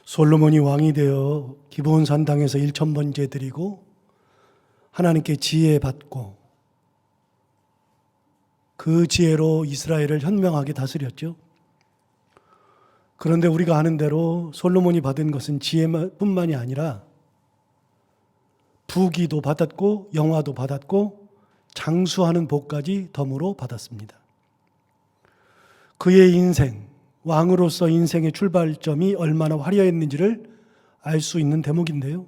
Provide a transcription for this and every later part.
솔로몬이 왕이 되어 기브온 산당에서 1000번제 드리고 하나님께 지혜 받고 그 지혜로 이스라엘을 현명하게 다스렸죠. 그런데 우리가 아는 대로 솔로몬이 받은 것은 지혜뿐만이 아니라 부귀도 받았고 영화도 받았고 장수하는 복까지 덤으로 받았습니다. 그의 인생, 왕으로서 인생의 출발점이 얼마나 화려했는지를 알 수 있는 대목인데요.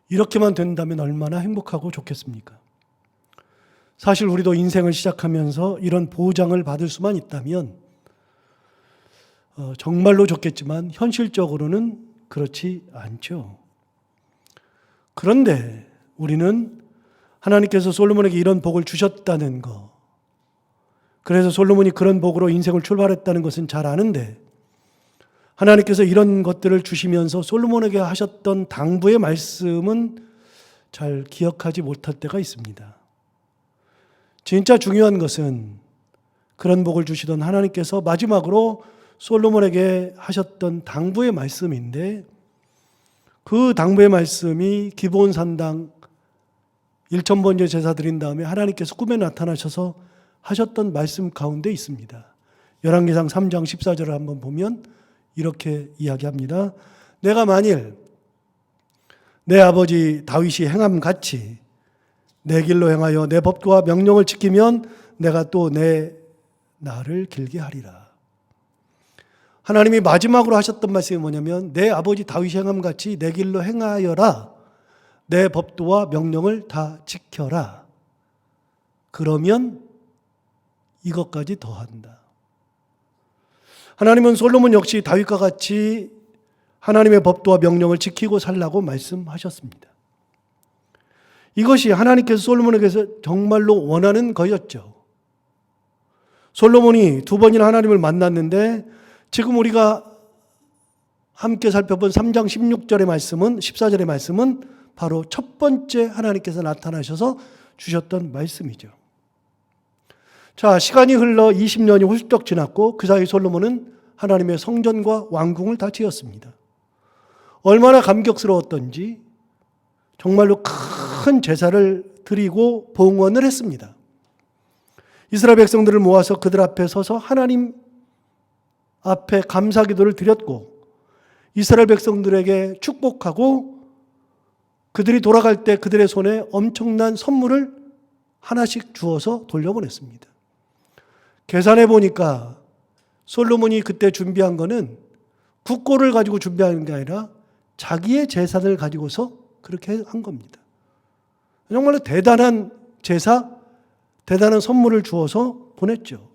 이렇게만 된다면 얼마나 행복하고 좋겠습니까? 사실 우리도 인생을 시작하면서 이런 보장을 받을 수만 있다면 정말로 좋겠지만 현실적으로는 그렇지 않죠. 그런데 우리는 하나님께서 솔로몬에게 이런 복을 주셨다는 것, 그래서 솔로몬이 그런 복으로 인생을 출발했다는 것은 잘 아는데 하나님께서 이런 것들을 주시면서 솔로몬에게 하셨던 당부의 말씀은 잘 기억하지 못할 때가 있습니다. 진짜 중요한 것은 그런 복을 주시던 하나님께서 마지막으로 솔로몬에게 하셨던 당부의 말씀인데 그 당부의 말씀이 기브온 산당 1000번째 제사 드린 다음에 하나님께서 꿈에 나타나셔서 하셨던 말씀 가운데 있습니다. 열왕기상 3장 14절을 한번 보면 이렇게 이야기합니다. 내가 만일 내 아버지 다윗이 행함같이 내 길로 행하여 내 법과 명령을 지키면 내가 또 내 날을 길게 하리라. 하나님이 마지막으로 하셨던 말씀이 뭐냐면 내 아버지 다윗이 행함같이 내 길로 행하여라. 내 법도와 명령을 다 지켜라. 그러면 이것까지 더한다. 하나님은 솔로몬 역시 다윗과 같이 하나님의 법도와 명령을 지키고 살라고 말씀하셨습니다. 이것이 하나님께서 솔로몬에게서 정말로 원하는 거였죠. 솔로몬이 2번이나 하나님을 만났는데 지금 우리가 함께 살펴본 3장 16절의 말씀은 14절의 말씀은 바로 첫 번째 하나님께서 나타나셔서 주셨던 말씀이죠. 자, 시간이 흘러 20년이 훌쩍 지났고 그 사이 솔로몬은 하나님의 성전과 왕궁을 다 지었습니다. 얼마나 감격스러웠던지 정말로 큰 제사를 드리고 봉헌을 했습니다. 이스라엘 백성들을 모아서 그들 앞에 서서 하나님 앞에 감사기도를 드렸고 이스라엘 백성들에게 축복하고 그들이 돌아갈 때 그들의 손에 엄청난 선물을 하나씩 주어서 돌려보냈습니다. 계산해 보니까 솔로몬이 그때 준비한 거는 국고를 가지고 준비한 게 아니라 자기의 재산을 가지고서 그렇게 한 겁니다. 정말로 대단한 제사, 대단한 선물을 주어서 보냈죠.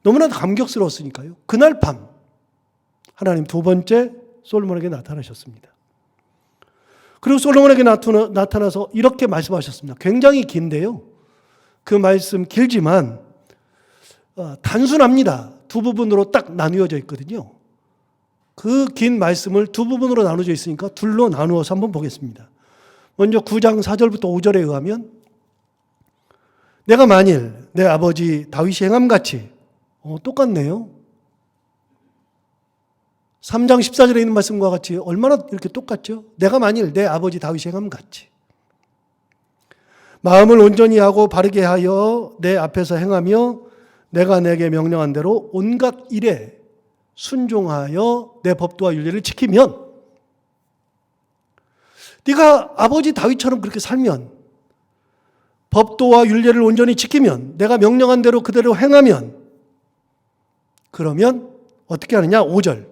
너무나 감격스러웠으니까요. 그날 밤 하나님 2번째 솔로몬에게 나타나셨습니다. 그리고 솔로몬에게 나타나서 이렇게 말씀하셨습니다. 굉장히 긴데요. 그 말씀 길지만 단순합니다. 2부분으로 딱 나누어져 있거든요. 그 긴 말씀을 2부분으로 나누어져 있으니까 둘로 나누어서 한번 보겠습니다. 먼저 9장 4절부터 5절에 의하면 내가 만일 내 아버지 다윗이 행함같이 똑같네요. 3장 14절에 있는 말씀과 같이 얼마나 이렇게 똑같죠? 내가 만일 내 아버지 다윗이 행함같이 마음을 온전히 하고 바르게 하여 내 앞에서 행하며 내가 내게 명령한 대로 온갖 일에 순종하여 내 법도와 윤리를 지키면 네가 아버지 다윗처럼 그렇게 살면 법도와 윤례를 온전히 지키면 내가 명령한 대로 그대로 행하면 그러면 어떻게 하느냐? 5절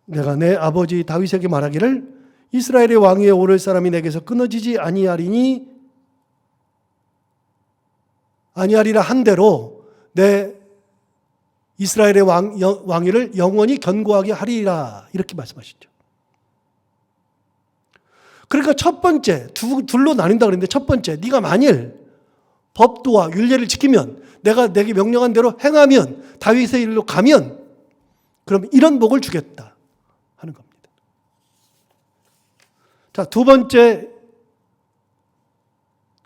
내가 내 아버지 다윗에게 말하기를 이스라엘의 왕위에 오를 사람이 내게서 끊어지지 아니하리라 한 대로 내 이스라엘의 왕위를 영원히 견고하게 하리라 이렇게 말씀하시죠. 그러니까 첫 번째 둘로 나뉜다 그랬는데 첫 번째 네가 만일 법도와 율례를 지키면 내가 내게 명령한 대로 행하면 다윗의 일로 가면 그럼 이런 복을 주겠다 하는 겁니다. 자, 2번째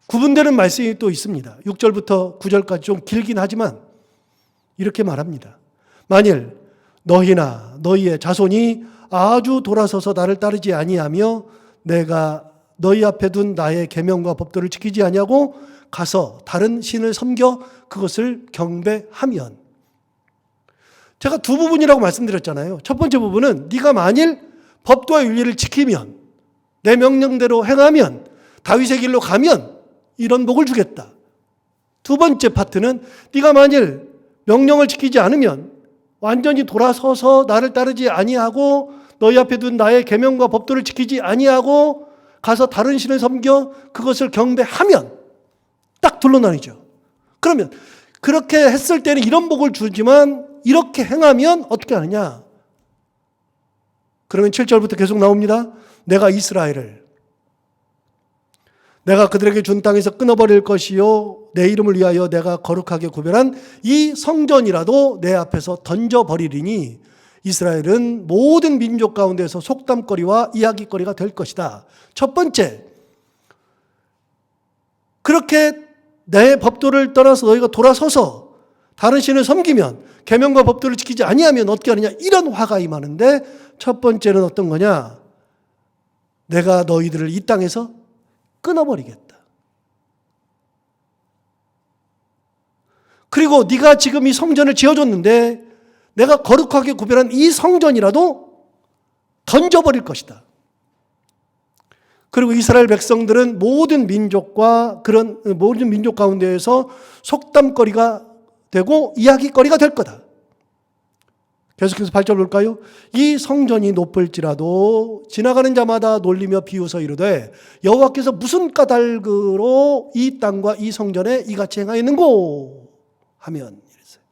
구분되는 말씀이 또 있습니다. 6절부터 9절까지 좀 길긴 하지만 이렇게 말합니다. 만일 너희나 너희의 자손이 아주 돌아서서 나를 따르지 아니하며 내가 너희 앞에 둔 나의 계명과 법도를 지키지 아니하고 가서 다른 신을 섬겨 그것을 경배하면. 제가 두 부분이라고 말씀드렸잖아요. 첫 번째 부분은 네가 만일 법도와 윤리를 지키면, 내 명령대로 행하면, 다윗의 길로 가면 이런 복을 주겠다. 두 번째 파트는 네가 만일 명령을 지키지 않으면, 완전히 돌아서서 나를 따르지 아니하고 너희 앞에 둔 나의 계명과 법도를 지키지 아니하고 가서 다른 신을 섬겨 그것을 경배하면, 딱 둘로 나뉘죠. 그러면 그렇게 했을 때는 이런 복을 주지만 이렇게 행하면 어떻게 하느냐? 그러면 7절부터 계속 나옵니다. 내가 이스라엘을 내가 그들에게 준 땅에서 끊어버릴 것이요 내 이름을 위하여 내가 거룩하게 구별한 이 성전이라도 내 앞에서 던져버리리니 이스라엘은 모든 민족 가운데서 속담거리와 이야기거리가 될 것이다. 첫 번째, 그렇게 내 법도를 떠나서 너희가 돌아서서 다른 신을 섬기면, 계명과 법도를 지키지 아니하면 어떻게 하느냐, 이런 화가 임하는데, 첫 번째는 어떤 거냐? 내가 너희들을 이 땅에서 끊어버리겠다. 그리고 네가 지금 이 성전을 지어줬는데 내가 거룩하게 구별한 이 성전이라도 던져버릴 것이다. 그리고 이스라엘 백성들은 모든 민족과 그런 모든 민족 가운데에서 속담거리가 되고 이야기거리가 될 거다. 계속해서 8절 볼까요? 이 성전이 높을지라도 지나가는 자마다 놀리며 비웃어 이르되 여호와께서 무슨 까닭으로 이 땅과 이 성전에 이같이 행하였는고 하면 이랬어요.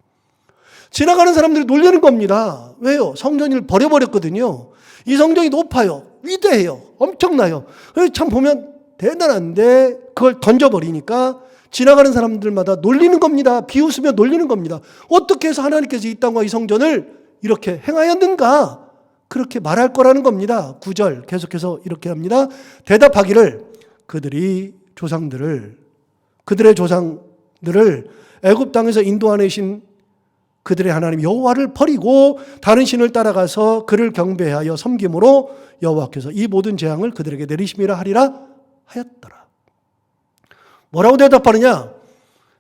지나가는 사람들이 놀리는 겁니다. 왜요? 성전을 버려버렸거든요. 이 성전이 높아요. 위대해요. 엄청나요. 참 보면 대단한데 그걸 던져버리니까 지나가는 사람들마다 놀리는 겁니다. 비웃으며 놀리는 겁니다. 어떻게 해서 하나님께서 이 땅과 이 성전을 이렇게 행하였는가? 그렇게 말할 거라는 겁니다. 9절 계속해서 이렇게 합니다. 대답하기를 그들의 조상들을 애굽 땅에서 인도하내신 그들의 하나님 여호와를 버리고 다른 신을 따라가서 그를 경배하여 섬김으로 여호와께서 이 모든 재앙을 그들에게 내리심이라 하리라 하였더라. 뭐라고 대답하느냐?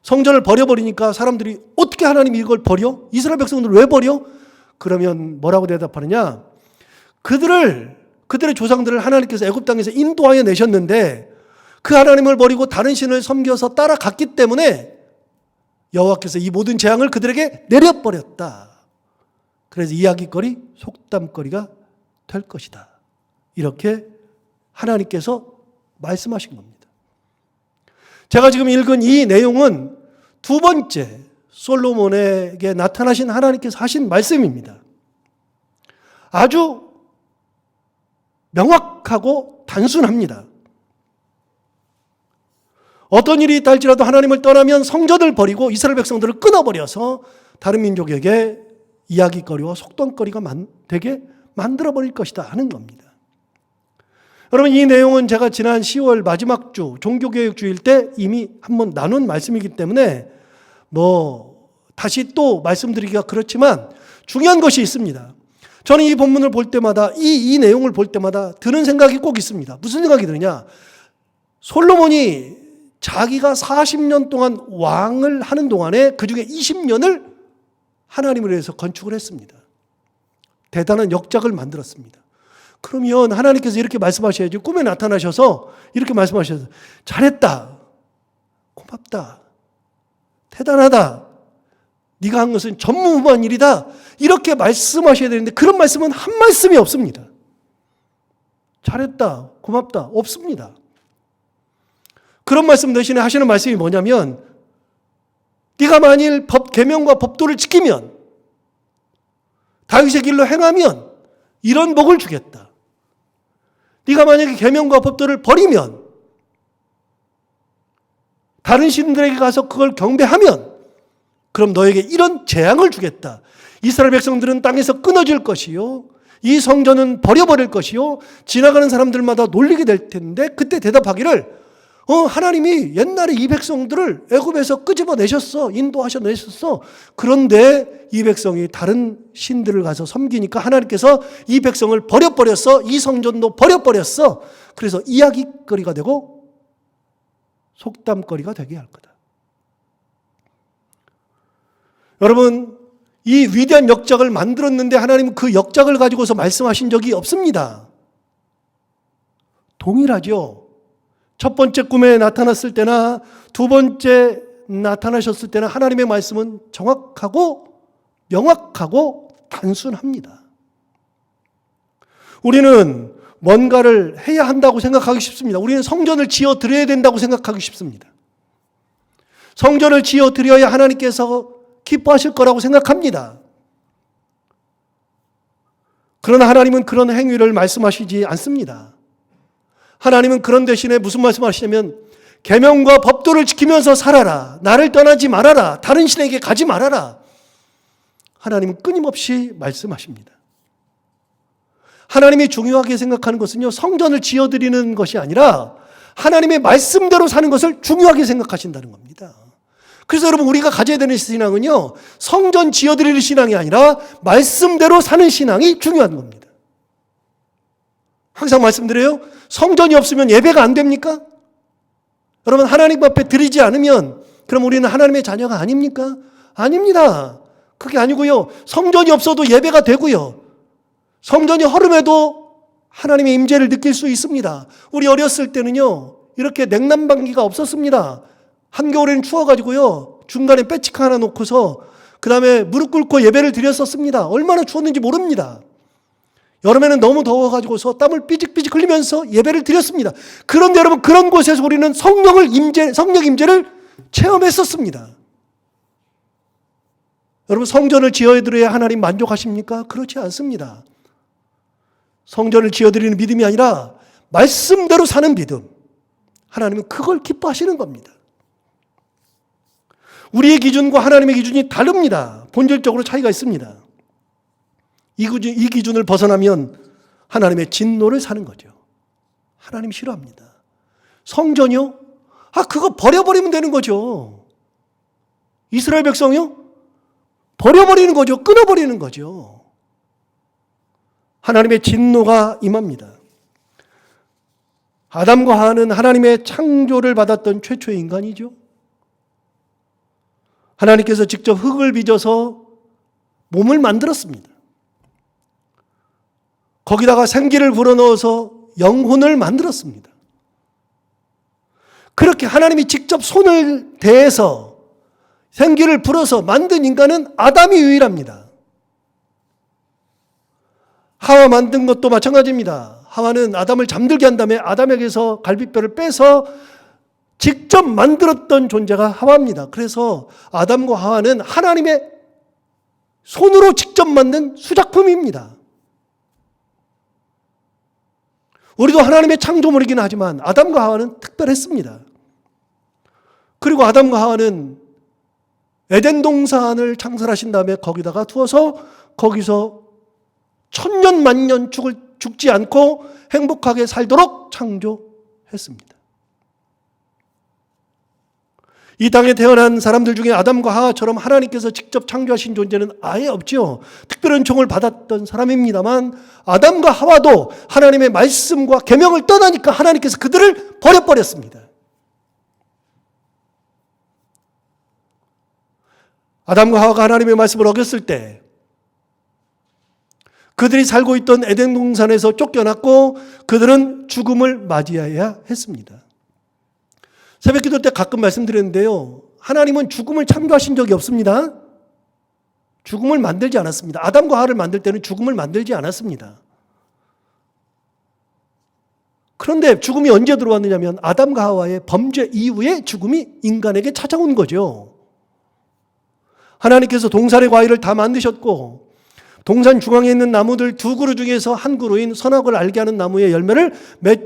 성전을 버려버리니까 사람들이 어떻게 하나님이 이걸 버려? 이스라엘 백성들을 왜 버려? 그러면 뭐라고 대답하느냐? 그들의 조상들을 하나님께서 애굽 땅에서 인도하여 내셨는데 그 하나님을 버리고 다른 신을 섬겨서 따라갔기 때문에 여호와께서 이 모든 재앙을 그들에게 내려버렸다. 그래서 이야기거리, 속담거리가 될 것이다. 이렇게 하나님께서 말씀하신 겁니다. 제가 지금 읽은 이 내용은 두 번째 솔로몬에게 나타나신 하나님께서 하신 말씀입니다. 아주 명확하고 단순합니다. 어떤 일이 있다 할지라도 하나님을 떠나면 성전을 버리고 이스라엘 백성들을 끊어버려서 다른 민족에게 이야기거리와 속담거리가 되게 만들어버릴 것이다 하는 겁니다. 여러분, 이 내용은 제가 지난 10월 마지막 주 종교개혁주일 때 이미 한번 나눈 말씀이기 때문에 다시 또 말씀드리기가 그렇지만 중요한 것이 있습니다. 저는 이 본문을 볼 때마다 이 내용을 볼 때마다 드는 생각이 꼭 있습니다. 무슨 생각이 드느냐? 솔로몬이 자기가 40년 동안 왕을 하는 동안에 그중에 20년을 하나님을 위해서 건축을 했습니다. 대단한 역작을 만들었습니다. 그러면 하나님께서 이렇게 말씀하셔야지, 꿈에 나타나셔서 이렇게 말씀하셔서 잘했다, 고맙다, 대단하다, 네가 한 것은 전무후무한 일이다, 이렇게 말씀하셔야 되는데 그런 말씀은 한 말씀이 없습니다. 잘했다, 고맙다, 없습니다. 그런 말씀 대신에 하시는 말씀이 뭐냐면, 네가 만일 계명과 법도를 지키면, 다윗의 길로 행하면 이런 복을 주겠다. 네가 만약에 계명과 법도를 버리면, 다른 신들에게 가서 그걸 경배하면 그럼 너에게 이런 재앙을 주겠다. 이스라엘 백성들은 땅에서 끊어질 것이요, 이 성전은 버려버릴 것이요, 지나가는 사람들마다 놀리게 될 텐데 그때 대답하기를 하나님이 옛날에 이 백성들을 애굽에서 끄집어내셨어. 인도하셔내셨어. 그런데 이 백성이 다른 신들을 가서 섬기니까 하나님께서 이 백성을 버려버렸어. 이 성전도 버려버렸어. 그래서 이야기거리가 되고 속담거리가 되게 할 거다. 여러분, 이 위대한 역작을 만들었는데 하나님은 그 역작을 가지고서 말씀하신 적이 없습니다. 동일하죠. 첫 번째 꿈에 나타났을 때나 두 번째 나타나셨을 때나 하나님의 말씀은 정확하고 명확하고 단순합니다. 우리는 뭔가를 해야 한다고 생각하기 쉽습니다. 우리는 성전을 지어 드려야 된다고 생각하기 쉽습니다. 성전을 지어 드려야 하나님께서 기뻐하실 거라고 생각합니다. 그러나 하나님은 그런 행위를 말씀하시지 않습니다. 하나님은 그런 대신에 무슨 말씀하시냐면 계명과 법도를 지키면서 살아라. 나를 떠나지 말아라. 다른 신에게 가지 말아라. 하나님은 끊임없이 말씀하십니다. 하나님이 중요하게 생각하는 것은요, 성전을 지어드리는 것이 아니라 하나님의 말씀대로 사는 것을 중요하게 생각하신다는 겁니다. 그래서 여러분, 우리가 가져야 되는 신앙은요, 성전 지어드릴 신앙이 아니라 말씀대로 사는 신앙이 중요한 겁니다. 항상 말씀드려요. 성전이 없으면 예배가 안 됩니까? 여러분, 하나님 앞에 드리지 않으면 그럼 우리는 하나님의 자녀가 아닙니까? 아닙니다. 그게 아니고요. 성전이 없어도 예배가 되고요. 성전이 허름해도 하나님의 임재를 느낄 수 있습니다. 우리 어렸을 때는요, 이렇게 냉난방기가 없었습니다. 한겨울에는 추워가지고요, 중간에 배치카 하나 놓고서 그 다음에 무릎 꿇고 예배를 드렸었습니다. 얼마나 추웠는지 모릅니다. 여름에는 너무 더워가지고서 땀을 삐직삐직 흘리면서 예배를 드렸습니다. 그런데 여러분, 그런 곳에서 우리는 성령 임재를 체험했었습니다. 여러분, 성전을 지어드려야 하나님 만족하십니까? 그렇지 않습니다. 성전을 지어드리는 믿음이 아니라 말씀대로 사는 믿음. 하나님은 그걸 기뻐하시는 겁니다. 우리의 기준과 하나님의 기준이 다릅니다. 본질적으로 차이가 있습니다. 이 기준을 벗어나면 하나님의 진노를 사는 거죠. 하나님 싫어합니다. 성전이요? 그거 버려버리면 되는 거죠. 이스라엘 백성이요? 버려버리는 거죠. 끊어버리는 거죠. 하나님의 진노가 임합니다. 아담과 하와는 하나님의 창조를 받았던 최초의 인간이죠. 하나님께서 직접 흙을 빚어서 몸을 만들었습니다. 거기다가 생기를 불어넣어서 영혼을 만들었습니다. 그렇게 하나님이 직접 손을 대해서 생기를 불어서 만든 인간은 아담이 유일합니다. 하와 만든 것도 마찬가지입니다. 하와는 아담을 잠들게 한 다음에 아담에게서 갈비뼈를 빼서 직접 만들었던 존재가 하와입니다. 그래서 아담과 하와는 하나님의 손으로 직접 만든 수작품입니다. 우리도 하나님의 창조물이긴 하지만 아담과 하와는 특별했습니다. 그리고 아담과 하와는 에덴 동산을 창설하신 다음에 거기다가 두어서 거기서 천년 만년 죽지 않고 행복하게 살도록 창조했습니다. 이 땅에 태어난 사람들 중에 아담과 하와처럼 하나님께서 직접 창조하신 존재는 아예 없죠. 특별한 종을 받았던 사람입니다만 아담과 하와도 하나님의 말씀과 계명을 떠나니까 하나님께서 그들을 버려버렸습니다. 아담과 하와가 하나님의 말씀을 어겼을 때 그들이 살고 있던 에덴 동산에서 쫓겨났고 그들은 죽음을 맞이해야 했습니다. 새벽기도 때 가끔 말씀드렸는데요. 하나님은 죽음을 창조하신 적이 없습니다. 죽음을 만들지 않았습니다. 아담과 하와를 만들 때는 죽음을 만들지 않았습니다. 그런데 죽음이 언제 들어왔느냐면 아담과 하와의 범죄 이후에 죽음이 인간에게 찾아온 거죠. 하나님께서 동산의 과일을 다 만드셨고 동산 중앙에 있는 나무들 두 그루 중에서 한 그루인 선악을 알게 하는 나무의 열매를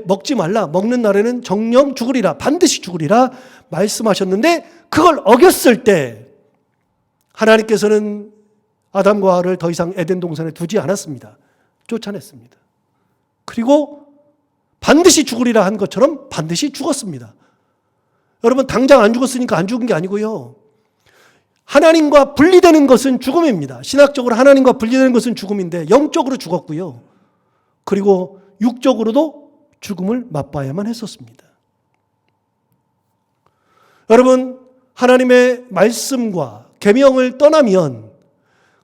먹지 말라. 먹는 날에는 정령 죽으리라. 반드시 죽으리라 말씀하셨는데 그걸 어겼을 때 하나님께서는 아담과 하와를 더 이상 에덴 동산에 두지 않았습니다. 쫓아냈습니다. 그리고 반드시 죽으리라 한 것처럼 반드시 죽었습니다. 여러분 당장 안 죽었으니까 안 죽은 게 아니고요. 하나님과 분리되는 것은 죽음입니다. 신학적으로 하나님과 분리되는 것은 죽음인데 영적으로 죽었고요. 그리고 육적으로도 죽음을 맛봐야만 했었습니다. 여러분, 하나님의 말씀과 계명을 떠나면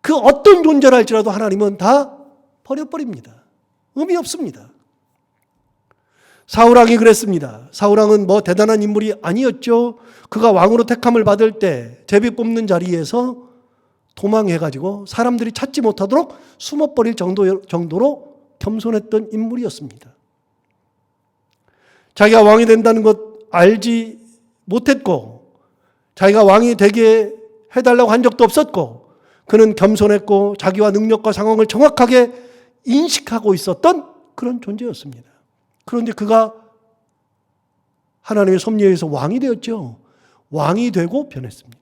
그 어떤 존재를 할지라도 하나님은 다 버려버립니다. 의미 없습니다. 사울왕이 그랬습니다. 사울왕은 뭐 대단한 인물이 아니었죠. 그가 왕으로 택함을 받을 때 제비 뽑는 자리에서 도망해가지고 사람들이 찾지 못하도록 숨어버릴 정도로 겸손했던 인물이었습니다. 자기가 왕이 된다는 것 알지 못했고 자기가 왕이 되게 해달라고 한 적도 없었고 그는 겸손했고 자기와 능력과 상황을 정확하게 인식하고 있었던 그런 존재였습니다. 그런데 그가 하나님의 섭리에 의해서 왕이 되었죠. 왕이 되고 변했습니다.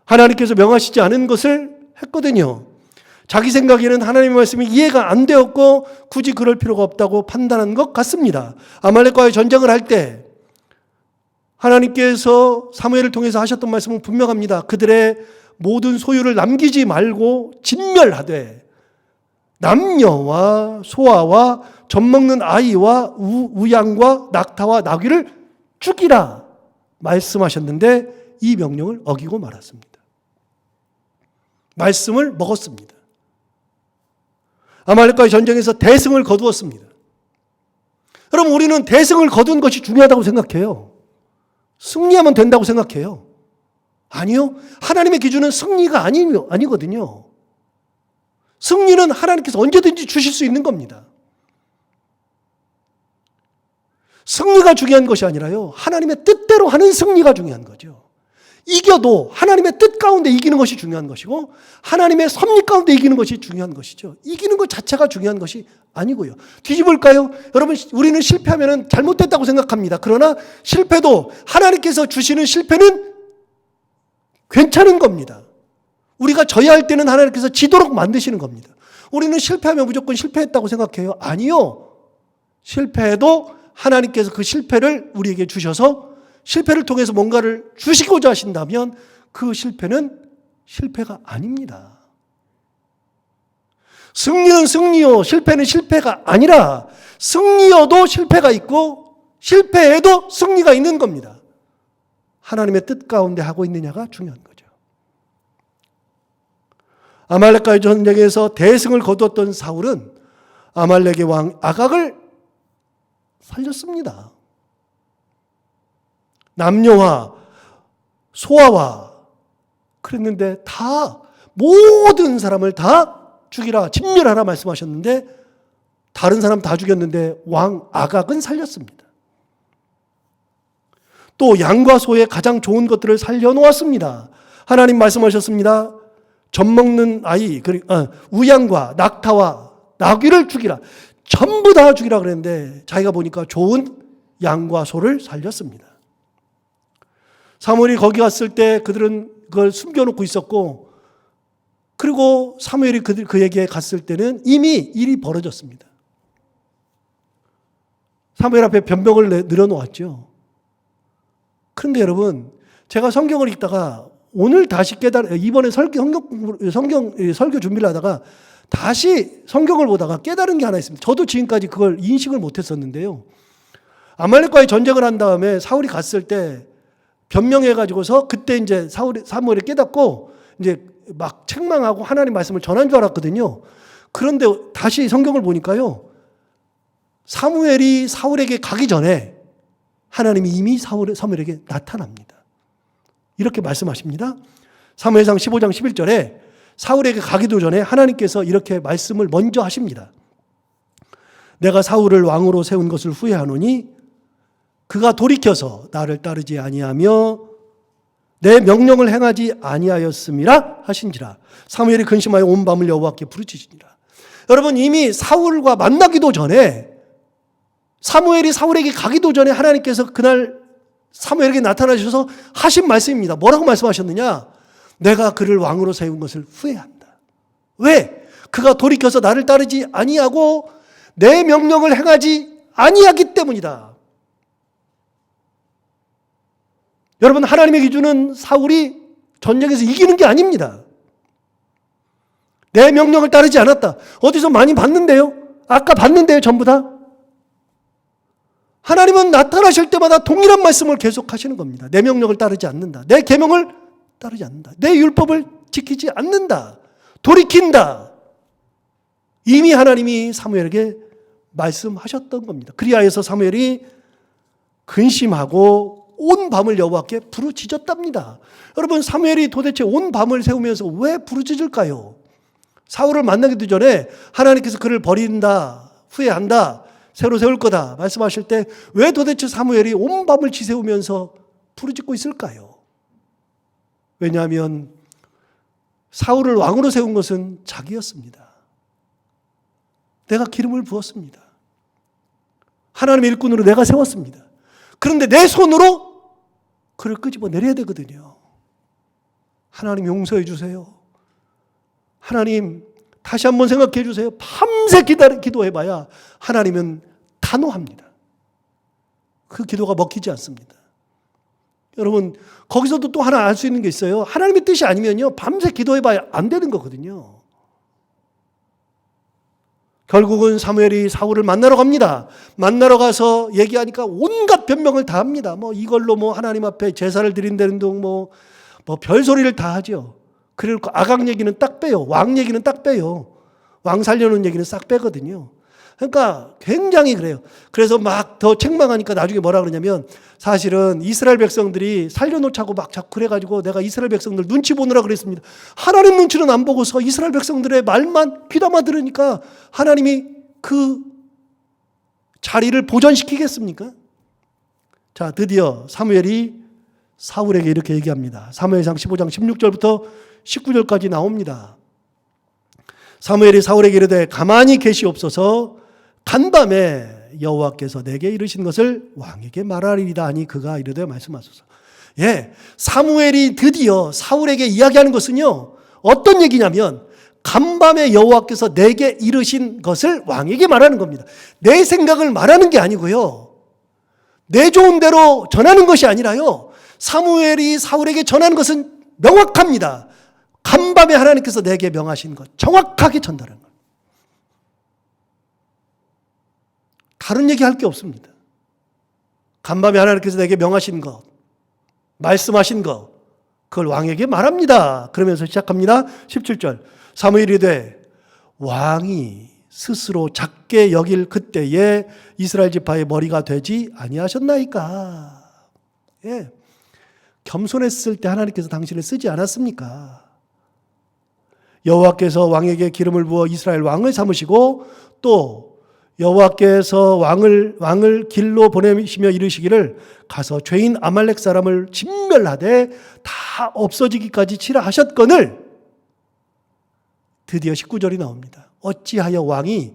하나님께서 명하시지 않은 것을 했거든요. 자기 생각에는 하나님의 말씀이 이해가 안 되었고 굳이 그럴 필요가 없다고 판단한 것 같습니다. 아말렉과의 전쟁을 할 때 하나님께서 사무엘을 통해서 하셨던 말씀은 분명합니다. 그들의 모든 소유를 남기지 말고 진멸하되 남녀와 소아와 젖먹는 아이와 우양과 낙타와 나귀를 죽이라 말씀하셨는데 이 명령을 어기고 말았습니다. 말씀을 먹었습니다. 아말렉과의 전쟁에서 대승을 거두었습니다. 여러분, 우리는 대승을 거둔 것이 중요하다고 생각해요. 승리하면 된다고 생각해요. 아니요. 하나님의 기준은 승리가 아니거든요. 승리는 하나님께서 언제든지 주실 수 있는 겁니다. 승리가 중요한 것이 아니라요. 하나님의 뜻대로 하는 승리가 중요한 거죠. 이겨도 하나님의 뜻 가운데 이기는 것이 중요한 것이고 하나님의 섭리 가운데 이기는 것이 중요한 것이죠. 이기는 것 자체가 중요한 것이 아니고요. 뒤집을까요? 여러분, 우리는 실패하면 잘못됐다고 생각합니다. 그러나 실패도 하나님께서 주시는 실패는 괜찮은 겁니다. 우리가 져야 할 때는 하나님께서 지도록 만드시는 겁니다. 우리는 실패하면 무조건 실패했다고 생각해요. 아니요. 실패해도 하나님께서 그 실패를 우리에게 주셔서 실패를 통해서 뭔가를 주시고자 하신다면 그 실패는 실패가 아닙니다. 승리는 승리요, 실패는 실패가 아니라 승리여도 실패가 있고 실패해도 승리가 있는 겁니다. 하나님의 뜻 가운데 하고 있느냐가 중요한 거죠. 아말렉과의 전쟁에서 대승을 거두었던 사울은 아말렉의 왕 아각을 살렸습니다. 남녀와 소아와 그랬는데 다 모든 사람을 다 죽이라, 진멸하라 말씀하셨는데 다른 사람 다 죽였는데 왕 아각은 살렸습니다. 또 양과 소의 가장 좋은 것들을 살려놓았습니다. 하나님 말씀하셨습니다. 젖먹는 아이, 우양과 낙타와 나귀를 죽이라. 전부 다 죽이라 그랬는데 자기가 보니까 좋은 양과 소를 살렸습니다. 사무엘이 거기 갔을 때 그들은 그걸 숨겨놓고 있었고 그리고 사무엘이 그에게 갔을 때는 이미 일이 벌어졌습니다. 사무엘 앞에 변명을 늘어놓았죠. 그런데 여러분, 제가 성경을 읽다가 오늘 다시 이번에 설교 준비를 하다가 다시 성경을 보다가 깨달은 게 하나 있습니다. 저도 지금까지 그걸 인식을 못했었는데요. 아말렉과의 전쟁을 한 다음에 사울이 갔을 때 변명해가지고서 그때 이제 사무엘이 깨닫고 이제 막 책망하고 하나님 말씀을 전한 줄 알았거든요. 그런데 다시 성경을 보니까요. 사무엘이 사울에게 가기 전에 하나님이 이미 사무엘에게 나타납니다. 이렇게 말씀하십니다. 사무엘상 15장 11절에 사울에게 가기도 전에 하나님께서 이렇게 말씀을 먼저 하십니다. 내가 사울을 왕으로 세운 것을 후회하노니 그가 돌이켜서 나를 따르지 아니하며 내 명령을 행하지 아니하였음이라 하신지라. 사무엘이 근심하여 온 밤을 여호와께 부르짖으니라. 여러분, 이미 사울과 만나기도 전에 사무엘이 사울에게 가기도 전에 하나님께서 그날 사무엘에게 나타나셔서 하신 말씀입니다. 뭐라고 말씀하셨느냐? 내가 그를 왕으로 세운 것을 후회한다. 왜? 그가 돌이켜서 나를 따르지 아니하고 내 명령을 행하지 아니하기 때문이다. 여러분, 하나님의 기준은 사울이 전쟁에서 이기는 게 아닙니다. 내 명령을 따르지 않았다. 어디서 많이 봤는데요? 아까 봤는데요, 전부 다? 하나님은 나타나실 때마다 동일한 말씀을 계속 하시는 겁니다. 내 명령을 따르지 않는다. 내 계명을 따르지 않는다. 내 율법을 지키지 않는다. 돌이킨다. 이미 하나님이 사무엘에게 말씀하셨던 겁니다. 그리하여서 사무엘이 근심하고 온 밤을 여호와께 부르짖었답니다. 여러분, 사무엘이 도대체 온 밤을 새우면서 왜 부르짖을까요? 사울을 만나기도 전에 하나님께서 그를 버린다, 후회한다, 새로 세울 거다 말씀하실 때 왜 도대체 사무엘이 온 밤을 지새우면서 부르짖고 있을까요? 왜냐하면 사울을 왕으로 세운 것은 자기였습니다. 내가 기름을 부었습니다. 하나님의 일꾼으로 내가 세웠습니다. 그런데 내 손으로 그를 끄집어 내려야 되거든요. 하나님 용서해 주세요. 하나님 다시 한번 생각해 주세요. 밤새 기도해봐야 하나님은 단호합니다. 그 기도가 먹히지 않습니다. 여러분, 거기서도 또 하나 알 수 있는 게 있어요. 하나님의 뜻이 아니면요, 밤새 기도해봐야 안 되는 거거든요. 결국은 사무엘이 사울을 만나러 갑니다. 만나러 가서 얘기하니까 온갖 변명을 다 합니다. 이걸로 하나님 앞에 제사를 드린다는 등 별소리를 다 하죠. 그리고 아각 얘기는 딱 빼요. 왕 얘기는 딱 빼요. 왕 살려놓은 얘기는 싹 빼거든요. 그러니까 굉장히 그래요. 그래서 막 더 책망하니까 나중에 뭐라 그러냐면, 사실은 이스라엘 백성들이 살려놓자고 막 자꾸 그래가지고 내가 이스라엘 백성들 눈치 보느라 그랬습니다. 하나님 눈치는 안 보고서 이스라엘 백성들의 말만 귀담아 들으니까 하나님이 그 자리를 보존시키겠습니까? 자, 드디어 사무엘이 사울에게 이렇게 얘기합니다. 사무엘상 15장 16절부터 19절까지 나옵니다. 사무엘이 사울에게 이르되 가만히 계시옵소서. 간밤에 여호와께서 내게 이르신 것을 왕에게 말하리이다 하니 그가 이르되 말씀하소서. 사무엘이 드디어 사울에게 이야기하는 것은요, 어떤 얘기냐면 간밤에 여호와께서 내게 이르신 것을 왕에게 말하는 겁니다. 내 생각을 말하는 게 아니고요, 내 좋은 대로 전하는 것이 아니라요, 사무엘이 사울에게 전하는 것은 명확합니다. 간밤에 하나님께서 내게 명하신 것 정확하게 전달하는 것. 다른 얘기할 게 없습니다. 간밤에 하나님께서 내게 명하신 것, 말씀하신 것, 그걸 왕에게 말합니다. 그러면서 시작합니다. 17절. 사무엘이 이르되 왕이 스스로 작게 여길 그때에 이스라엘 지파의 머리가 되지 아니하셨나이까. 겸손했을 때 하나님께서 당신을 쓰지 않았습니까? 여호와께서 왕에게 기름을 부어 이스라엘 왕을 삼으시고 또 여호와께서 왕을 길로 보내시며 이르시기를 가서 죄인 아말렉 사람을 진멸하되 다 없어지기까지 치라 하셨거늘. 드디어 19절이 나옵니다. 어찌하여 왕이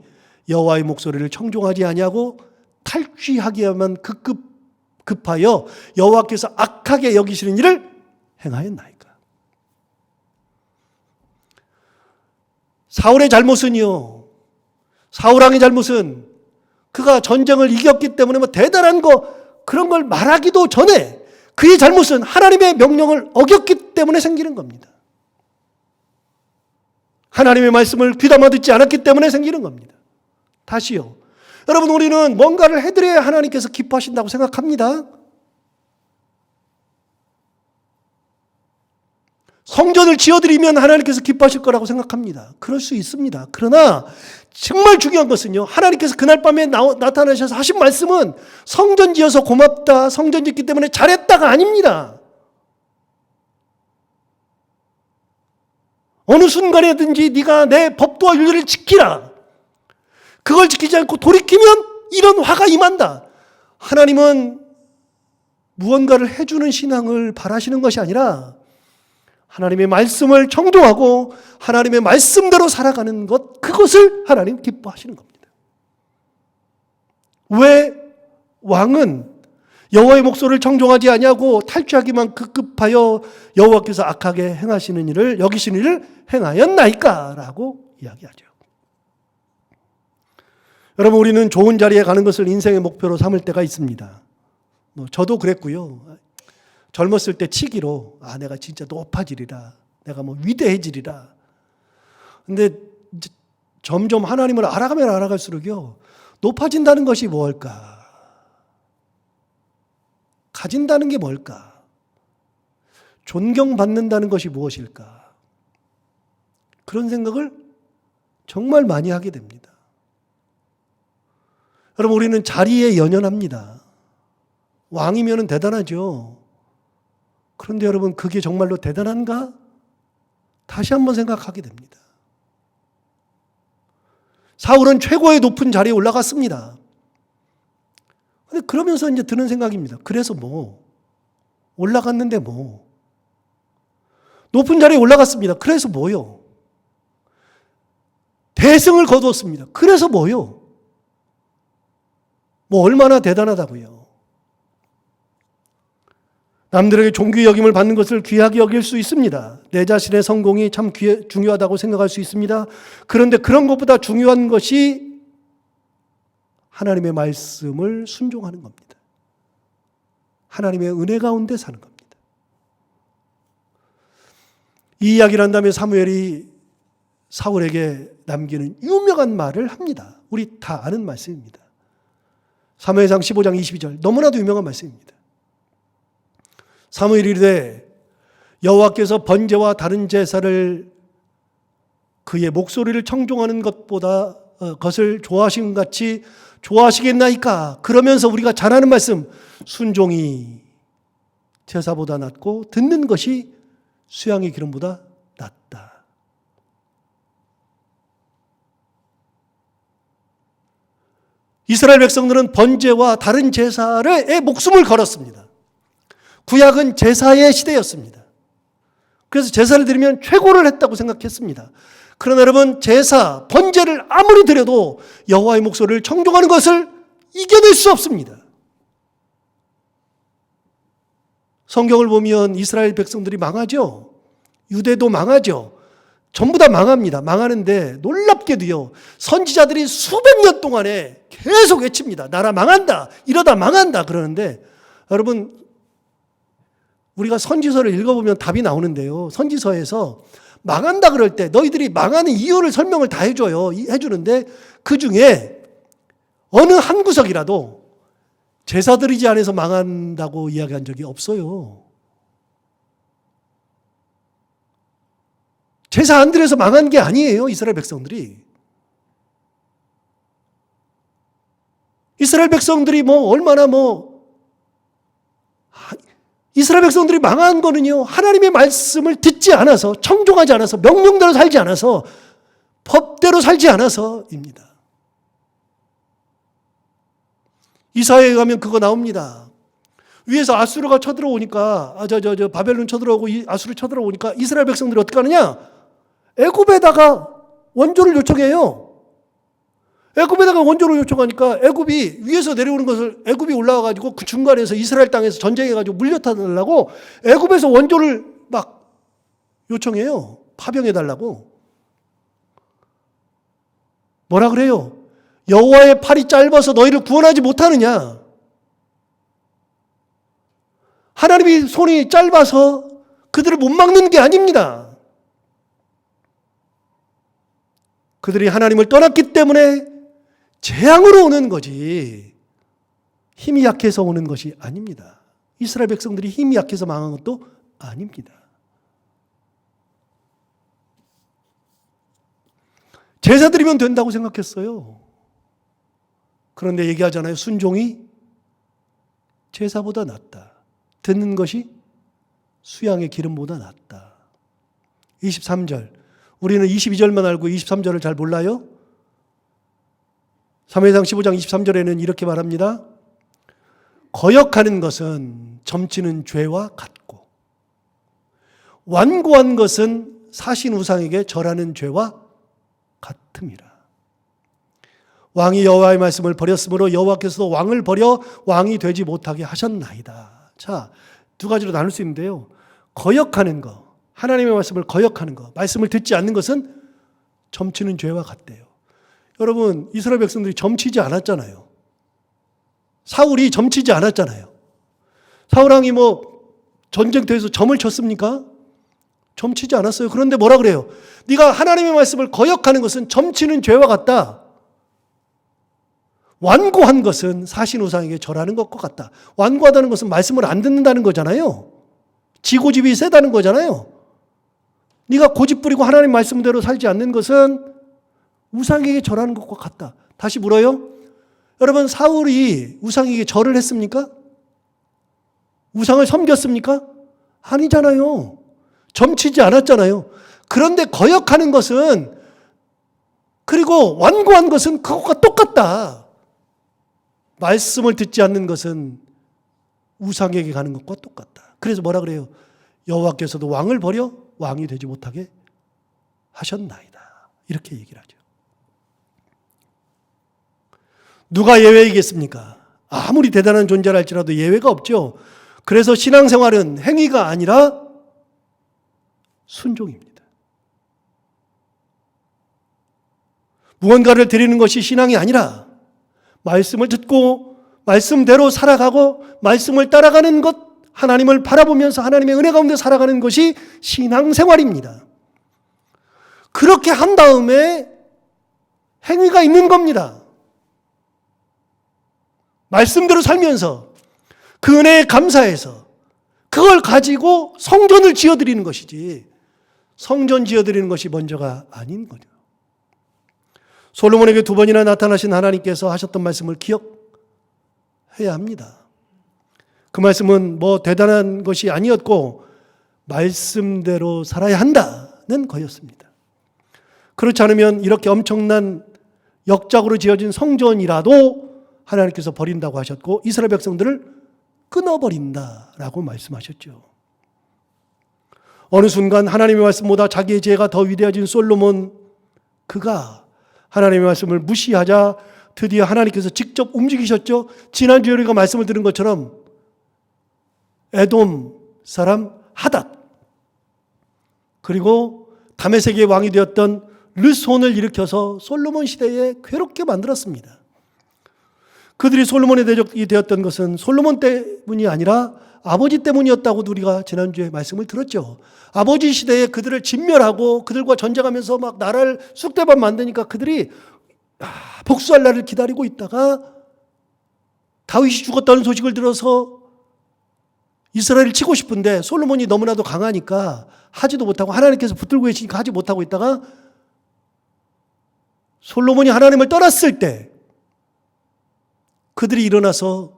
여호와의 목소리를 청종하지 아니하고 탈취하기에만 급하여 여호와께서 악하게 여기시는 일을 행하였나이까. 사울의 잘못은요, 사울왕의 잘못은 그가 전쟁을 이겼기 때문에 대단한 그런 걸 말하기도 전에 그의 잘못은 하나님의 명령을 어겼기 때문에 생기는 겁니다. 하나님의 말씀을 귀담아 듣지 않았기 때문에 생기는 겁니다. 다시요. 여러분, 우리는 뭔가를 해드려야 하나님께서 기뻐하신다고 생각합니다. 성전을 지어드리면 하나님께서 기뻐하실 거라고 생각합니다. 그럴 수 있습니다. 그러나 정말 중요한 것은요, 하나님께서 그날 밤에 나타나셔서 하신 말씀은 성전 지어서 고맙다, 성전 짓기 때문에 잘했다가 아닙니다. 어느 순간에든지 네가 내 법도와 윤리를 지키라. 그걸 지키지 않고 돌이키면 이런 화가 임한다. 하나님은 무언가를 해주는 신앙을 바라시는 것이 아니라 하나님의 말씀을 청종하고 하나님의 말씀대로 살아가는 것, 그것을 하나님 기뻐하시는 겁니다. 왜 왕은 여호와의 목소리를 청종하지 아니하고 탈취하기만 급급하여 여호와께서 악하게 행하시는 일을, 여기시는 일을 행하였나이까? 라고 이야기하죠. 여러분, 우리는 좋은 자리에 가는 것을 인생의 목표로 삼을 때가 있습니다. 저도 그랬고요. 젊었을 때 치기로 내가 진짜 높아지리라. 내가 뭐 위대해지리라. 근데 점점 하나님을 알아가면 알아갈수록요. 높아진다는 것이 뭘까? 가진다는 게 뭘까? 존경받는다는 것이 무엇일까? 그런 생각을 정말 많이 하게 됩니다. 여러분, 우리는 자리에 연연합니다. 왕이면 대단하죠. 그런데 여러분, 그게 정말로 대단한가? 다시 한번 생각하게 됩니다. 사울은 최고의 높은 자리에 올라갔습니다. 근데 그러면서 이제 드는 생각입니다. 그래서 뭐? 올라갔는데 뭐? 높은 자리에 올라갔습니다. 그래서 뭐요? 대승을 거두었습니다. 그래서 뭐요? 뭐 얼마나 대단하다고요? 남들에게 존귀 여김을 받는 것을 귀하게 여길 수 있습니다. 내 자신의 성공이 참 중요하다고 생각할 수 있습니다. 그런데 그런 것보다 중요한 것이 하나님의 말씀을 순종하는 겁니다. 하나님의 은혜 가운데 사는 겁니다. 이 이야기를 한 다음에 사무엘이 사울에게 남기는 유명한 말을 합니다. 우리 다 아는 말씀입니다. 사무엘상 15장 22절, 너무나도 유명한 말씀입니다. 사무엘이 이르되 여호와께서 번제와 다른 제사를 그의 목소리를 청종하는 것보다 것을 좋아하신 같이 좋아하시겠나이까? 그러면서 우리가 잘 아는 말씀, 순종이 제사보다 낫고 듣는 것이 수양의 기름보다 낫다. 이스라엘 백성들은 번제와 다른 제사에 목숨을 걸었습니다. 구약은 제사의 시대였습니다. 그래서 제사를 드리면 최고를 했다고 생각했습니다. 그러나 여러분, 제사, 번제를 아무리 드려도 여호와의 목소리를 청종하는 것을 이겨낼 수 없습니다. 성경을 보면 이스라엘 백성들이 망하죠. 유대도 망하죠. 전부 다 망합니다. 망하는데 놀랍게도요, 선지자들이 수백 년 동안에 계속 외칩니다. 나라 망한다. 이러다 망한다. 그러는데 여러분, 우리가 선지서를 읽어보면 답이 나오는데요. 선지서에서 망한다 그럴 때 너희들이 망하는 이유를 설명을 다 해줘요. 해주는데 그 중에 어느 한 구석이라도 제사 드리지 않아서 망한다고 이야기한 적이 없어요. 제사 안 드려서 망한 게 아니에요. 이스라엘 백성들이. 이스라엘 백성들이 얼마나 이스라엘 백성들이 망한 거는요, 하나님의 말씀을 듣지 않아서, 청종하지 않아서, 명령대로 살지 않아서, 법대로 살지 않아서입니다. 이사야에 가면 그거 나옵니다. 위에서 아수르가 쳐들어오니까, 바벨론 쳐들어오고 아수르 쳐들어오니까 이스라엘 백성들이 어떻게 하느냐? 애굽에다가 원조를 요청해요. 애굽에다가 원조를 요청하니까 애굽이 위에서 내려오는 것을 애굽이 올라와가지고 그 중간에서 이스라엘 땅에서 전쟁해가지고 물려타달라고 애굽에서 원조를 막 요청해요. 파병해달라고. 뭐라 그래요? 여호와의 팔이 짧아서 너희를 구원하지 못하느냐? 하나님이 손이 짧아서 그들을 못 막는 게 아닙니다. 그들이 하나님을 떠났기 때문에 재앙으로 오는 거지 힘이 약해서 오는 것이 아닙니다. 이스라엘 백성들이 힘이 약해서 망한 것도 아닙니다. 제사 드리면 된다고 생각했어요. 그런데 얘기하잖아요. 순종이 제사보다 낫다. 듣는 것이 수양의 기름보다 낫다. 23절. 우리는 22절만 알고 23절을 잘 몰라요. 사무엘상 15장 23절에는 이렇게 말합니다. 거역하는 것은 점치는 죄와 같고 완고한 것은 사신 우상에게 절하는 죄와 같음이라. 왕이 여호와의 말씀을 버렸으므로 여호와께서도 왕을 버려 왕이 되지 못하게 하셨나이다. 자, 두 가지로 나눌 수 있는데요. 거역하는 것, 하나님의 말씀을 거역하는 것, 말씀을 듣지 않는 것은 점치는 죄와 같대요. 여러분, 이스라엘 백성들이 점치지 않았잖아요. 사울이 점치지 않았잖아요. 사울왕이 전쟁터에서 점을 쳤습니까? 점치지 않았어요. 그런데 뭐라 그래요? 네가 하나님의 말씀을 거역하는 것은 점치는 죄와 같다. 완고한 것은 사신우상에게 절하는 것과 같다. 완고하다는 것은 말씀을 안 듣는다는 거잖아요. 지고집이 세다는 거잖아요. 네가 고집 부리고 하나님 말씀대로 살지 않는 것은 우상에게 절하는 것과 같다. 다시 물어요. 여러분, 사울이 우상에게 절을 했습니까? 우상을 섬겼습니까? 아니잖아요. 점치지 않았잖아요. 그런데 거역하는 것은, 그리고 완고한 것은 그것과 똑같다. 말씀을 듣지 않는 것은 우상에게 가는 것과 똑같다. 그래서 뭐라 그래요? 여호와께서도 왕을 버려 왕이 되지 못하게 하셨나이다. 이렇게 얘기를 하죠. 누가 예외이겠습니까? 아무리 대단한 존재라 할지라도 예외가 없죠. 그래서 신앙생활은 행위가 아니라 순종입니다. 무언가를 드리는 것이 신앙이 아니라 말씀을 듣고 말씀대로 살아가고 말씀을 따라가는 것, 하나님을 바라보면서 하나님의 은혜 가운데 살아가는 것이 신앙생활입니다. 그렇게 한 다음에 행위가 있는 겁니다. 말씀대로 살면서 그 은혜에 감사해서 그걸 가지고 성전을 지어드리는 것이지 성전 지어드리는 것이 먼저가 아닌 거죠. 솔로몬에게 2번이나 나타나신 하나님께서 하셨던 말씀을 기억해야 합니다. 그 말씀은 뭐 대단한 것이 아니었고 말씀대로 살아야 한다는 거였습니다. 그렇지 않으면 이렇게 엄청난 역작으로 지어진 성전이라도 하나님께서 버린다고 하셨고 이스라엘 백성들을 끊어버린다라고 말씀하셨죠. 어느 순간 하나님의 말씀보다 자기의 죄가 더 위대해진 솔로몬, 그가 하나님의 말씀을 무시하자 드디어 하나님께서 직접 움직이셨죠. 지난주에 우리가 말씀을 들은 것처럼 에돔 사람 하닷, 그리고 다메섹의 왕이 되었던 르손을 일으켜서 솔로몬 시대에 괴롭게 만들었습니다. 그들이 솔로몬의 대적이 되었던 것은 솔로몬 때문이 아니라 아버지 때문이었다고도 우리가 지난주에 말씀을 들었죠. 아버지 시대에 그들을 진멸하고 그들과 전쟁하면서 막 나라를 쑥대밭 만드니까 그들이 복수할 날을 기다리고 있다가 다윗이 죽었다는 소식을 들어서 이스라엘을 치고 싶은데 솔로몬이 너무나도 강하니까 하지도 못하고 하나님께서 붙들고 계시니까 하지 못하고 있다가 솔로몬이 하나님을 떠났을 때 그들이 일어나서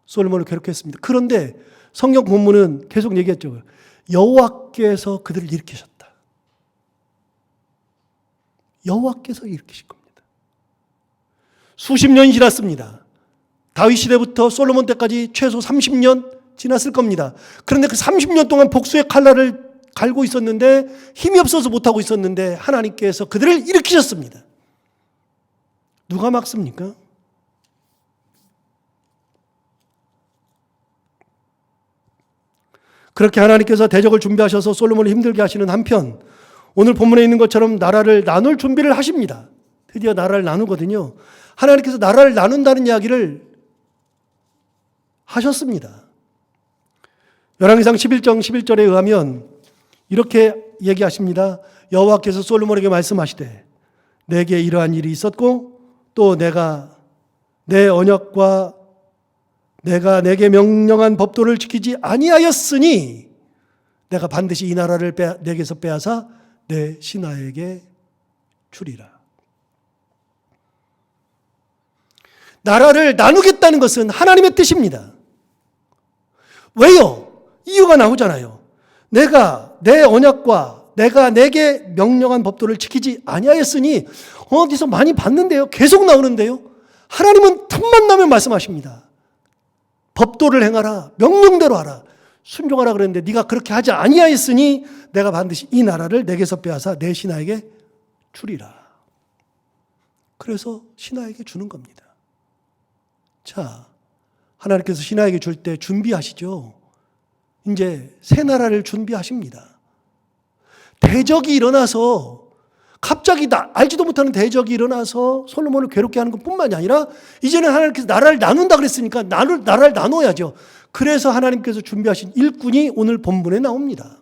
솔로몬을 괴롭혔습니다. 그런데 성경 본문은 계속 얘기했죠. 여호와께서 그들을 일으키셨다. 여호와께서 일으키신 겁니다. 수십 년이 지났습니다. 다윗 시대부터 솔로몬 때까지 최소 30년 지났을 겁니다. 그런데 그 30년 동안 복수의 칼날을 갈고 있었는데 힘이 없어서 못하고 있었는데 하나님께서 그들을 일으키셨습니다. 누가 막습니까? 그렇게 하나님께서 대적을 준비하셔서 솔로몬을 힘들게 하시는 한편 오늘 본문에 있는 것처럼 나라를 나눌 준비를 하십니다. 드디어 나라를 나누거든요. 하나님께서 나라를 나눈다는 이야기를 하셨습니다. 열왕기상 11장 11절에 의하면 이렇게 얘기하십니다. 여호와께서 솔로몬에게 말씀하시되 내게 이러한 일이 있었고 또 내가 내 언약과 내가 내게 명령한 법도를 지키지 아니하였으니 내가 반드시 이 나라를 내게서 빼앗아 내 신하에게 주리라. 나라를 나누겠다는 것은 하나님의 뜻입니다. 왜요? 이유가 나오잖아요. 내가 내 언약과 내가 내게 명령한 법도를 지키지 아니하였으니 어디서 많이 봤는데요. 계속 나오는데요. 하나님은 틈만 나면 말씀하십니다. 법도를 행하라. 명령대로 하라. 순종하라 그랬는데 네가 그렇게 하지 아니하였으니 내가 반드시 이 나라를 내게서 빼앗아 내 신하에게 주리라. 그래서 신하에게 주는 겁니다. 자, 하나님께서 신하에게 줄 때 준비하시죠. 이제 새 나라를 준비하십니다. 대적이 일어나서 갑자기 알지도 못하는 대적이 일어나서 솔로몬을 괴롭게 하는 것뿐만이 아니라 이제는 하나님께서 나라를 나눈다 그랬으니까 나라를 나눠야죠. 그래서 하나님께서 준비하신 일꾼이 오늘 본문에 나옵니다.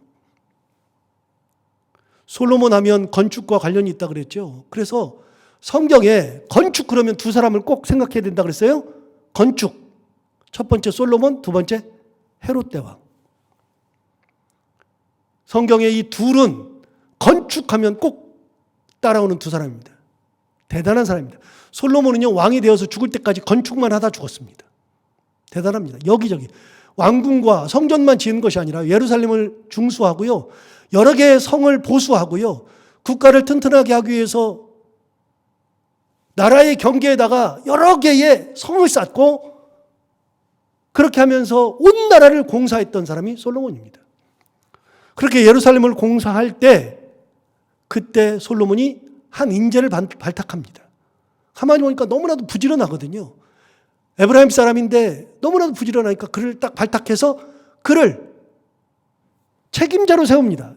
솔로몬 하면 건축과 관련이 있다 그랬죠. 그래서 성경에 건축 그러면 두 사람을 꼭 생각해야 된다 그랬어요. 건축. 첫 번째 솔로몬, 두 번째 헤롯 대왕. 성경에 이 둘은 건축하면 꼭 따라오는 두 사람입니다. 대단한 사람입니다. 솔로몬은요, 왕이 되어서 죽을 때까지 건축만 하다 죽었습니다. 대단합니다. 여기저기. 왕궁과 성전만 지은 것이 아니라 예루살렘을 중수하고요, 여러 개의 성을 보수하고요, 국가를 튼튼하게 하기 위해서 나라의 경계에다가 여러 개의 성을 쌓고 그렇게 하면서 온 나라를 공사했던 사람이 솔로몬입니다. 그렇게 예루살렘을 공사할 때 그때 솔로몬이 한 인재를 발탁합니다. 가만히 보니까 너무나도 부지런하거든요. 에브라임 사람인데 너무나도 부지런하니까 그를 딱 발탁해서 그를 책임자로 세웁니다.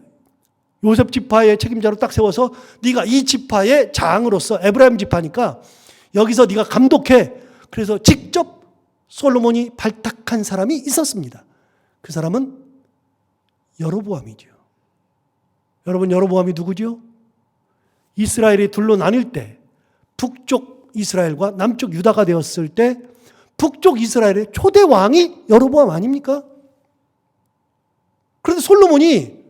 요셉 지파의 책임자로 딱 세워서 네가 이 지파의 장으로서 에브라임 지파니까 여기서 네가 감독해. 그래서 직접 솔로몬이 발탁한 사람이 있었습니다. 그 사람은 여로보암이죠. 여러분, 여로보암이 누구죠? 이스라엘이 둘로 나뉠 때 북쪽 이스라엘과 남쪽 유다가 되었을 때 북쪽 이스라엘의 초대 왕이 여로보암 아닙니까? 그런데 솔로몬이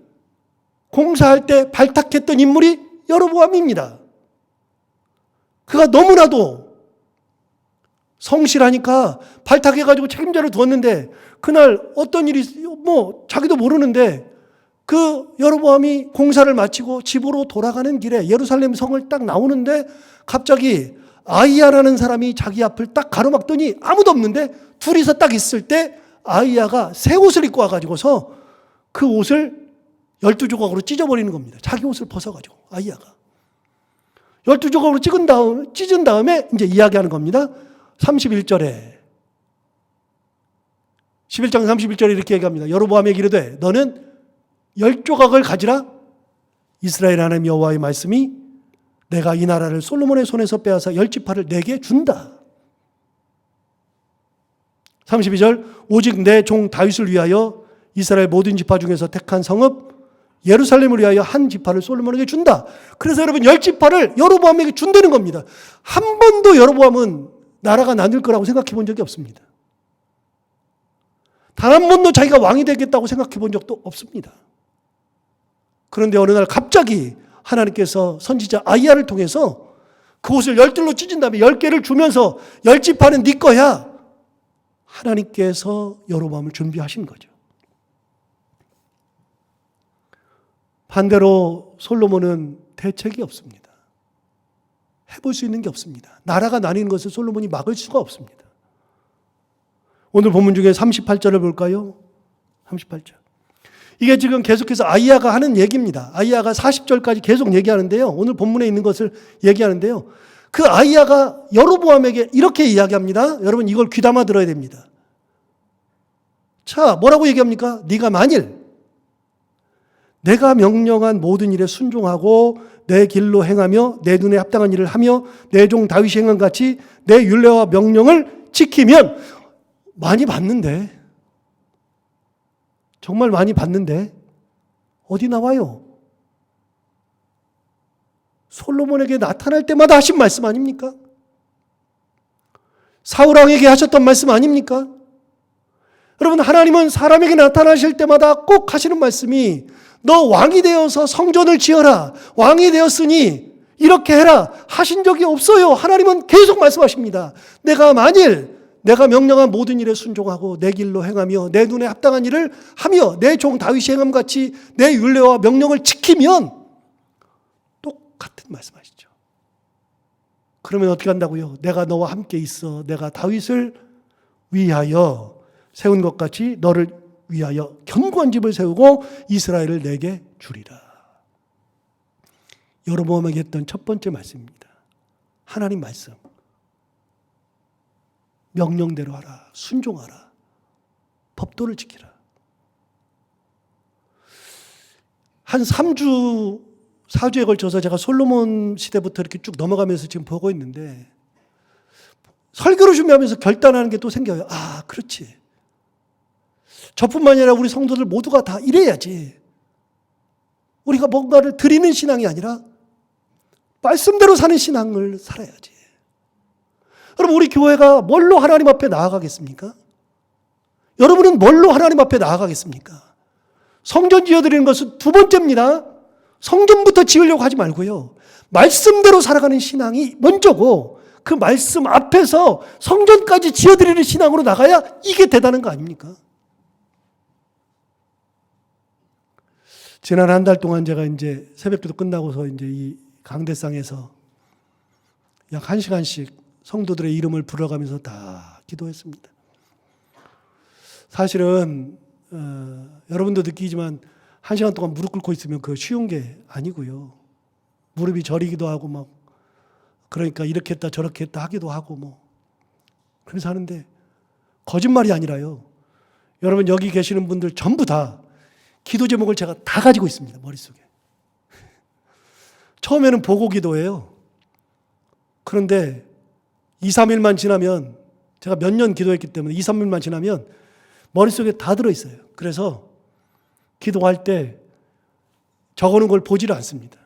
공사할 때 발탁했던 인물이 여로보암입니다. 그가 너무나도 성실하니까 발탁해가지고 책임자를 두었는데 그날 어떤 일이 자기도 모르는데 그 여로보암이 공사를 마치고 집으로 돌아가는 길에 예루살렘 성을 딱 나오는데 갑자기 아이야라는 사람이 자기 앞을 딱 가로막더니 아무도 없는데 둘이서 딱 있을 때 아이야가 새 옷을 입고 와가지고서 그 옷을 12조각으로 찢어버리는 겁니다. 자기 옷을 벗어가지고 아이야가 12조각으로 찢은 다음에 이제 이야기하는 겁니다. 31절에 11장 31절에 이렇게 얘기합니다. 여로보암에게 이르되 너는 10조각을 가지라. 이스라엘 하나님 여호와의 말씀이 내가 이 나라를 솔로몬의 손에서 빼앗아 10지파를 내게 준다. 32절 오직 내 종 다윗을 위하여 이스라엘 모든 지파 중에서 택한 성읍 예루살렘을 위하여 한 지파를 솔로몬에게 준다. 그래서 여러분 10지파를 여로보암에게 준다는 겁니다. 한 번도 여로보암은 나라가 나뉠 거라고 생각해 본 적이 없습니다. 단 한 번도 자기가 왕이 되겠다고 생각해 본 적도 없습니다. 그런데 어느 날 갑자기 하나님께서 선지자 아이야를 통해서 그 옷을 10둘로 찢은 다음에 10개를 주면서 10지파는 네 거야. 하나님께서 여로보암을 준비하신 거죠. 반대로 솔로몬은 대책이 없습니다. 해볼 수 있는 게 없습니다. 나라가 나뉘는 것을 솔로몬이 막을 수가 없습니다. 오늘 본문 중에 38절을 볼까요? 38절. 이게 지금 계속해서 아이야가 하는 얘기입니다. 아이야가 40절까지 계속 얘기하는데요. 오늘 본문에 있는 것을 얘기하는데요. 그 아이야가 여로보암에게 이렇게 이야기합니다. 여러분 이걸 귀담아 들어야 됩니다. 자, 뭐라고 얘기합니까? 네가 만일 내가 명령한 모든 일에 순종하고 내 길로 행하며 내 눈에 합당한 일을 하며 내 종 다윗이 행한 같이 내 율례와 명령을 지키면 많이 봤는데 정말 많이 봤는데 어디 나와요? 솔로몬에게 나타날 때마다 하신 말씀 아닙니까? 사울 왕에게 하셨던 말씀 아닙니까? 여러분 하나님은 사람에게 나타나실 때마다 꼭 하시는 말씀이 너 왕이 되어서 성전을 지어라. 왕이 되었으니 이렇게 해라. 하신 적이 없어요. 하나님은 계속 말씀하십니다. 내가 만일 내가 명령한 모든 일에 순종하고 내 길로 행하며 내 눈에 합당한 일을 하며 내 종 다윗이 행함같이 내 율례와 명령을 지키면 똑같은 말씀하시죠. 그러면 어떻게 한다고요? 내가 너와 함께 있어. 내가 다윗을 위하여 세운 것 같이 너를 위하여 견고한 집을 세우고 이스라엘을 내게 주리라. 여로보암에게 했던 첫 번째 말씀입니다. 하나님 말씀. 명령대로 하라. 순종하라. 법도를 지키라. 한 3주, 4주에 걸쳐서 제가 솔로몬 시대부터 이렇게 쭉 넘어가면서 지금 보고 있는데 설교를 준비하면서 결단하는 게 또 생겨요. 아, 그렇지. 저뿐만 아니라 우리 성도들 모두가 다 이래야지. 우리가 뭔가를 드리는 신앙이 아니라 말씀대로 사는 신앙을 살아야지. 여러분, 우리 교회가 뭘로 하나님 앞에 나아가겠습니까? 여러분은 뭘로 하나님 앞에 나아가겠습니까? 성전 지어드리는 것은 두 번째입니다. 성전부터 지으려고 하지 말고요. 말씀대로 살아가는 신앙이 먼저고, 그 말씀 앞에서 성전까지 지어드리는 신앙으로 나가야 이게 대단한 거 아닙니까? 지난 한 달 동안 제가 이제 새벽기도 끝나고서 이제 이 강대상에서 약 1시간씩 성도들의 이름을 불러가면서 다 기도했습니다. 사실은 여러분도 느끼지만 1시간 동안 무릎 꿇고 있으면 그거 쉬운 게 아니고요. 무릎이 저리기도 하고 막 그러니까 이렇게 했다 저렇게 했다 하기도 하고 뭐 그래서 하는데 거짓말이 아니라요. 여러분 여기 계시는 분들 전부 다 기도 제목을 제가 다 가지고 있습니다. 머릿속에. 처음에는 보고 기도해요. 그런데 2, 3일만 지나면 제가 몇 년 기도했기 때문에 2, 3일만 지나면 머릿속에 다 들어있어요. 그래서 기도할 때 적어놓은 걸 보지를 않습니다.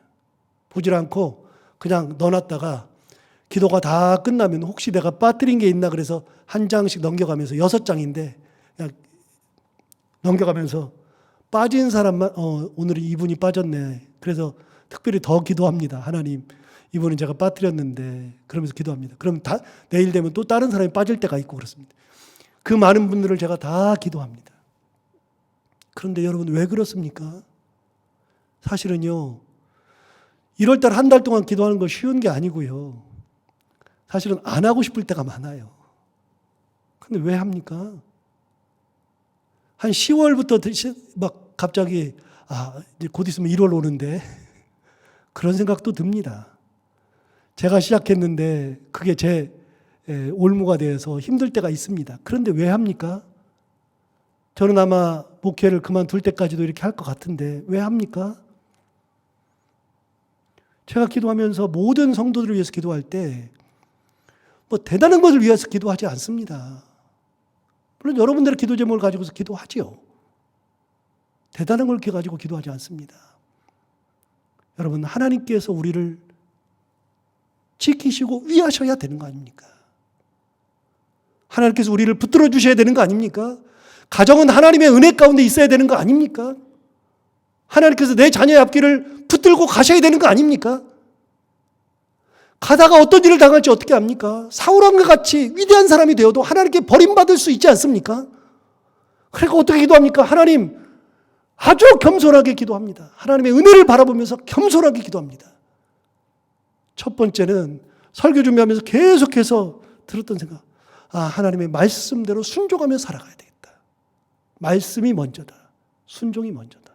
보지를 않고 그냥 넣어놨다가 기도가 다 끝나면 혹시 내가 빠뜨린 게 있나 그래서 한 장씩 넘겨가면서 6장인데 그냥 넘겨가면서 빠진 사람만 오늘 이분이 빠졌네. 그래서 특별히 더 기도합니다. 하나님 이분은 제가 빠뜨렸는데 그러면서 기도합니다. 그럼 내일 되면 또 다른 사람이 빠질 때가 있고 그렇습니다. 그 많은 분들을 제가 다 기도합니다. 그런데 여러분 왜 그렇습니까? 사실은요. 1월달 한 달 동안 기도하는 거 쉬운 게 아니고요. 사실은 안 하고 싶을 때가 많아요. 근데 왜 합니까? 한 10월부터 막 갑자기 이제 곧 있으면 1월 오는데 그런 생각도 듭니다. 제가 시작했는데 그게 제 올무가 되어서 힘들 때가 있습니다. 그런데 왜 합니까? 저는 아마 목회를 그만둘 때까지도 이렇게 할 것 같은데 왜 합니까? 제가 기도하면서 모든 성도들을 위해서 기도할 때 뭐 대단한 것을 위해서 기도하지 않습니다. 물론 여러분들의 기도 제목을 가지고서 기도하지요. 대단한 걸 가지고 기도하지 않습니다. 여러분 하나님께서 우리를 지키시고 위하셔야 되는 거 아닙니까? 하나님께서 우리를 붙들어 주셔야 되는 거 아닙니까? 가정은 하나님의 은혜 가운데 있어야 되는 거 아닙니까? 하나님께서 내 자녀의 앞길을 붙들고 가셔야 되는 거 아닙니까? 가다가 어떤 일을 당할지 어떻게 압니까? 사울왕과 같이 위대한 사람이 되어도 하나님께 버림받을 수 있지 않습니까? 그러니까 어떻게 기도합니까? 하나님 아주 겸손하게 기도합니다. 하나님의 은혜를 바라보면서 겸손하게 기도합니다. 첫 번째는 설교 준비하면서 계속해서 들었던 생각. 하나님의 말씀대로 순종하며 살아가야 되겠다. 말씀이 먼저다. 순종이 먼저다.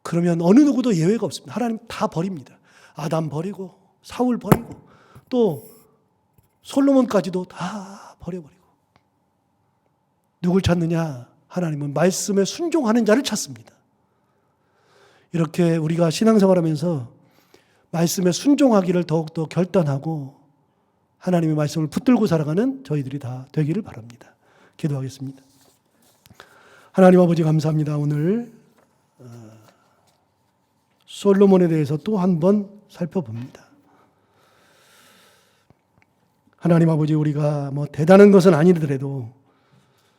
그러면 어느 누구도 예외가 없습니다. 하나님 다 버립니다. 아담 버리고 사울 버리고 또 솔로몬까지도 다 버려버리고. 누굴 찾느냐? 하나님은 말씀에 순종하는 자를 찾습니다. 이렇게 우리가 신앙생활하면서 말씀에 순종하기를 더욱더 결단하고 하나님의 말씀을 붙들고 살아가는 저희들이 다 되기를 바랍니다. 기도하겠습니다. 하나님 아버지 감사합니다. 오늘 솔로몬에 대해서 또 한 번 살펴봅니다. 하나님 아버지 우리가 뭐 대단한 것은 아니더라도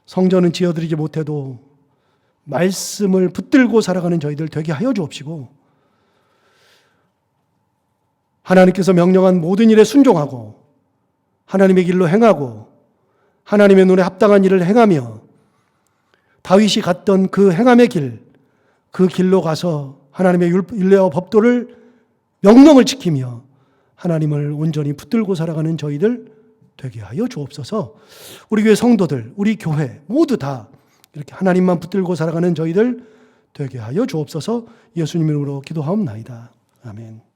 성전은 지어드리지 못해도 말씀을 붙들고 살아가는 저희들 되게 하여 주옵시고 하나님께서 명령한 모든 일에 순종하고 하나님의 길로 행하고 하나님의 눈에 합당한 일을 행하며 다윗이 갔던 그 행함의 길, 그 길로 가서 하나님의 율례와 법도를 명령을 지키며 하나님을 온전히 붙들고 살아가는 저희들 되게 하여 주옵소서. 우리 교회 성도들, 우리 교회 모두 다 이렇게 하나님만 붙들고 살아가는 저희들 되게 하여 주옵소서. 예수님 이름으로 기도하옵나이다. 아멘.